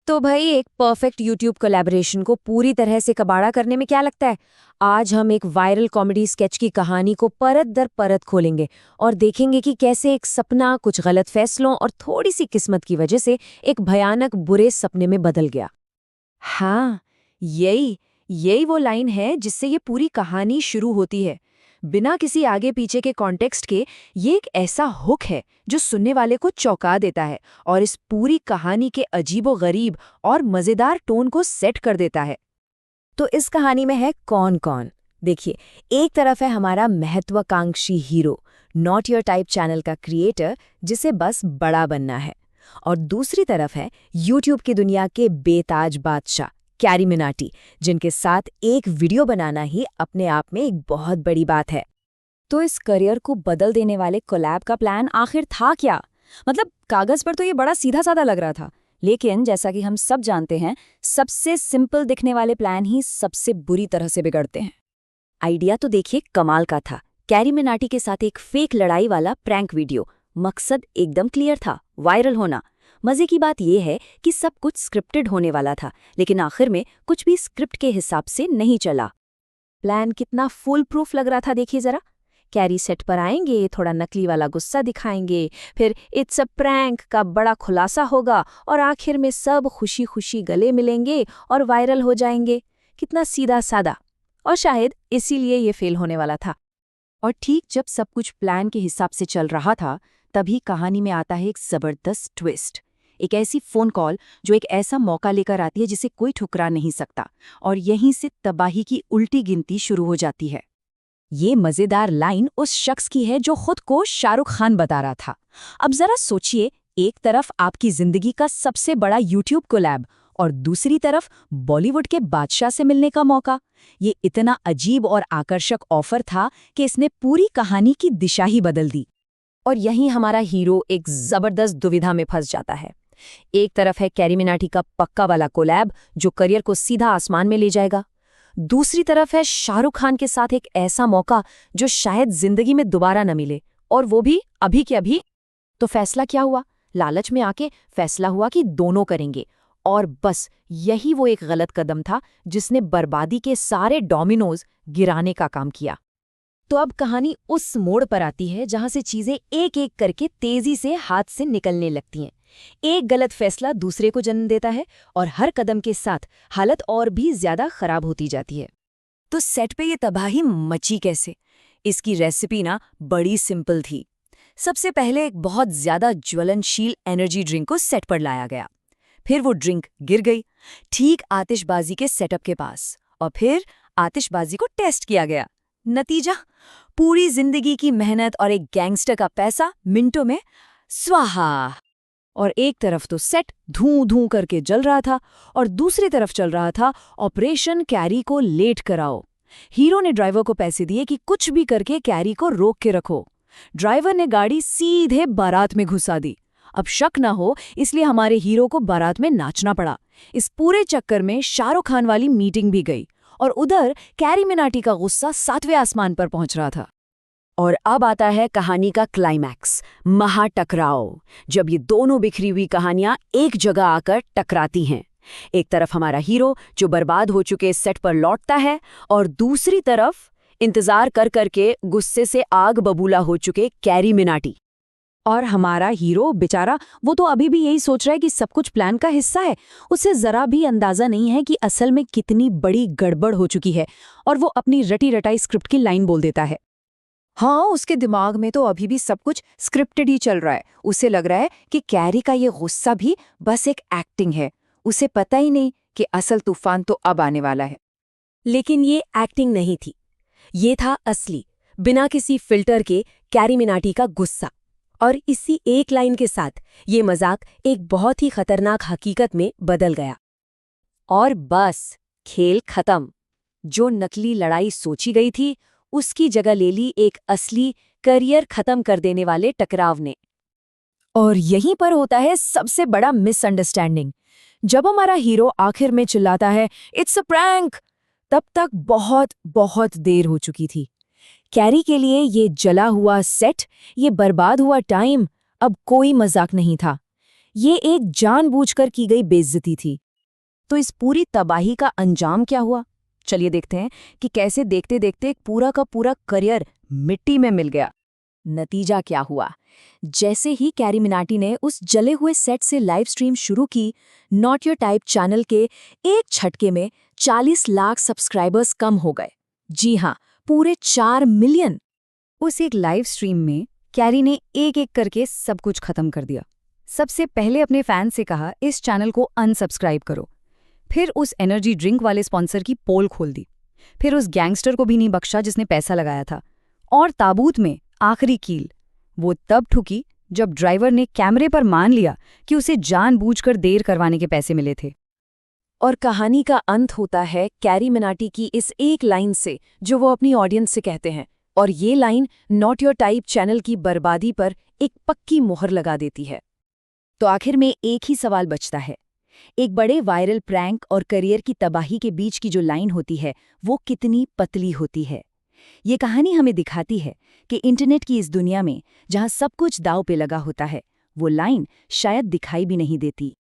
तो भाई एक परफेक्ट यूट्यूब कोलैबोरेशन को पूरी तरह से कबाड़ा करने में क्या लगता है। आज हम एक वायरल कॉमेडी स्केच की कहानी को परत दर परत खोलेंगे और देखेंगे कि कैसे एक सपना कुछ गलत फैसलों और थोड़ी सी किस्मत की वजह से एक भयानक बुरे सपने में बदल गया। हाँ, यही यही वो लाइन है जिससे ये पूरी कहानी शुरू होती है। बिना किसी आगे पीछे के कॉन्टेक्स्ट के ये एक ऐसा हुक है जो सुनने वाले को चौंका देता है और इस पूरी कहानी के अजीबोगरीब और मजेदार टोन को सेट कर देता है। तो इस कहानी में है कौन कौन। देखिए, एक तरफ है हमारा महत्वाकांक्षी hero, not your type channel का क्रिएटर जिसे बस बड़ा बनना है, और दूसरी तरफ है यूट्यूब की दुनिया के बेताज बादशाह कैरी मिनाटी, जिनके साथ एक वीडियो बनाना ही अपने आप में एक बहुत बड़ी बात है। तो इस करियर को बदल देने वाले कोलैब का प्लान आखिर था क्या? मतलब कागज पर तो ये बड़ा सीधा साधा लग रहा था, लेकिन जैसा कि हम सब जानते हैं, सबसे सिंपल दिखने वाले प्लान ही सबसे बुरी तरह से बिगड़ते हैं। आइडिया तो देखिए कमाल का था। कैरी मिनाटी के साथ एक फेक लड़ाई वाला प्रैंक वीडियो, मकसद एकदम क्लियर था, वायरल होना। मजे की बात यह है कि सब कुछ स्क्रिप्टेड होने वाला था, लेकिन आखिर में कुछ भी स्क्रिप्ट के हिसाब से नहीं चला। प्लान कितना फुल प्रूफ लग रहा था देखिए जरा। कैरी सेट पर आएंगे, थोड़ा नकली वाला गुस्सा दिखाएंगे, फिर इट्स अ प्रैंक का बड़ा खुलासा होगा और आखिर में सब खुशी खुशी गले मिलेंगे और वायरल हो जाएंगे। कितना सीधा सादा, और शायद इसीलिए ये फेल होने वाला था। और ठीक जब सब कुछ प्लान के हिसाब से चल रहा था, तभी कहानी में आता है एक जबरदस्त ट्विस्ट। एक ऐसी फोन कॉल जो एक ऐसा मौका लेकर आती है जिसे कोई ठुकरा नहीं सकता, और यहीं से तबाही की उल्टी गिनती शुरू हो जाती है। ये मजेदार लाइन उस शख्स की है जो खुद को शाहरुख खान बता रहा था। अब जरा सोचिए, एक तरफ आपकी जिंदगी का सबसे बड़ा यूट्यूब कोलैब और दूसरी तरफ बॉलीवुड के बादशाह से मिलने का मौका। ये इतना अजीब और आकर्षक ऑफर था कि इसने पूरी कहानी की दिशा ही बदल दी। और यहीं हमारा हीरो एक जबरदस्त दुविधा में फंस जाता है। एक तरफ है कैरी मिनाटी का पक्का वाला कोलैब जो करियर को सीधा आसमान में ले जाएगा, दूसरी तरफ है शाहरुख खान के साथ एक ऐसा मौका जो शायद जिंदगी में दोबारा न मिले, और वो भी अभी के अभी। तो फैसला क्या हुआ? लालच में आके फैसला हुआ कि दोनों करेंगे, और बस यही वो एक गलत कदम था जिसने बर्बादी के सारे डोमिनोज गिराने का काम किया। तो अब कहानी उस मोड़ पर आती है जहां से चीजें एक एक करके तेजी से हाथ से निकलने लगती हैं। एक गलत फैसला दूसरे को जन्म देता है और हर कदम के साथ हालत और भी ज्यादा खराब होती जाती है। तो सेट पे ये तबाही मची कैसे? इसकी रेसिपी ना बड़ी सिंपल थी। सबसे पहले एक बहुत ज्यादा ज्वलनशील एनर्जी ड्रिंक को सेट पर लाया गया, फिर वो ड्रिंक गिर गई ठीक आतिशबाजी के सेटअप के पास, और फिर आतिशबाजी को टेस्ट किया गया। नतीजा, पूरी जिंदगी की मेहनत और एक गैंगस्टर का पैसा मिनटों में स्वाहा। और एक तरफ तो सेट धूं धूं करके जल रहा था और दूसरी तरफ चल रहा था ऑपरेशन कैरी को लेट कराओ। हीरो ने ड्राइवर को पैसे दिए कि कुछ भी करके कैरी को रोक के रखो। ड्राइवर ने गाड़ी सीधे बारात में घुसा दी। अब शक ना हो इसलिए हमारे हीरो को बारात में नाचना पड़ा। इस पूरे चक्कर में शाहरुख खान वाली मीटिंग भी गई, और उधर कैरी मिनाटी का गुस्सा 7वें आसमान पर पहुंच रहा था। और अब आता है कहानी का क्लाइमैक्स, महाटकराव, जब ये दोनों बिखरी हुई कहानियां एक जगह आकर टकराती हैं। एक तरफ हमारा हीरो जो बर्बाद हो चुके सेट पर लौटता है, और दूसरी तरफ इंतजार कर करके गुस्से से आग बबूला हो चुके कैरी मिनाटी। और हमारा हीरो बेचारा, वो तो अभी भी यही सोच रहा है कि सब कुछ प्लान का हिस्सा है। उसे जरा भी अंदाजा नहीं है कि असल में कितनी बड़ी गड़बड़ हो चुकी है, और वो अपनी रटी रटाई स्क्रिप्ट की लाइन बोल देता है। हाँ, उसके दिमाग में तो अभी भी सब कुछ स्क्रिप्टेड ही चल रहा है। उसे लग रहा है कि कैरी का ये गुस्सा भी बस एक एक्टिंग है। उसे पता ही नहीं कि असल तूफान तो अब आने वाला है। लेकिन ये एक्टिंग नहीं थी, ये था असली, बिना किसी फिल्टर के कैरी मिनाटी का गुस्सा। और इसी एक लाइन के साथ ये मजाक एक बहुत ही खतरनाक हकीकत में बदल गया। और बस खेल खत्म। जो नकली लड़ाई सोची गई थी उसकी जगह ले ली एक असली करियर खत्म कर देने वाले टकराव ने। और यहीं पर होता है सबसे बड़ा मिसअंडरस्टैंडिंग। जब हमारा हीरो आखिर में चिल्लाता है इट्स अ प्रैंक, तब तक बहुत बहुत देर हो चुकी थी। कैरी के लिए ये जला हुआ सेट, ये बर्बाद हुआ टाइम अब कोई मजाक नहीं था। ये एक जानबूझकर की गई बेइज्जती थी। तो इस पूरी तबाही का अंजाम क्या हुआ? चलिए देखते हैं कि कैसे देखते देखते एक पूरा का पूरा करियर मिट्टी में मिल गया। नतीजा क्या हुआ? जैसे ही कैरी मिनाटी ने उस जले हुए सेट से लाइव स्ट्रीम शुरू की, नॉट योर टाइप चैनल के एक झटके में 40 लाख सब्सक्राइबर्स कम हो गए। जी हाँ, पूरे 4 मिलियन। उस एक लाइव स्ट्रीम में कैरी ने एक एक करके सब कुछ खत्म कर दिया। सबसे पहले अपने फैंस से कहा इस चैनल को अनसब्सक्राइब करो। फिर उस एनर्जी ड्रिंक वाले स्पॉन्सर की पोल खोल दी। फिर उस गैंगस्टर को भी नहीं बख्शा जिसने पैसा लगाया था। और ताबूत में आखिरी कील वो तब ठुकी जब ड्राइवर ने कैमरे पर मान लिया कि उसे जानबूझकर देर करवाने के पैसे मिले थे। और कहानी का अंत होता है कैरी मिनाटी की इस एक लाइन से, जो वो अपनी ऑडियंस से कहते हैं। और ये line not your type channel की बर्बादी पर एक पक्की मोहर लगा देती है। तो आखिर में एक ही सवाल बचता है, एक बड़े वायरल प्रैंक और करियर की तबाही के बीच की जो लाइन होती है वो कितनी पतली होती है। ये कहानी हमें दिखाती है कि इंटरनेट की इस दुनिया में जहाँ सब कुछ दांव पे लगा होता है, वो लाइन शायद दिखाई भी नहीं देती।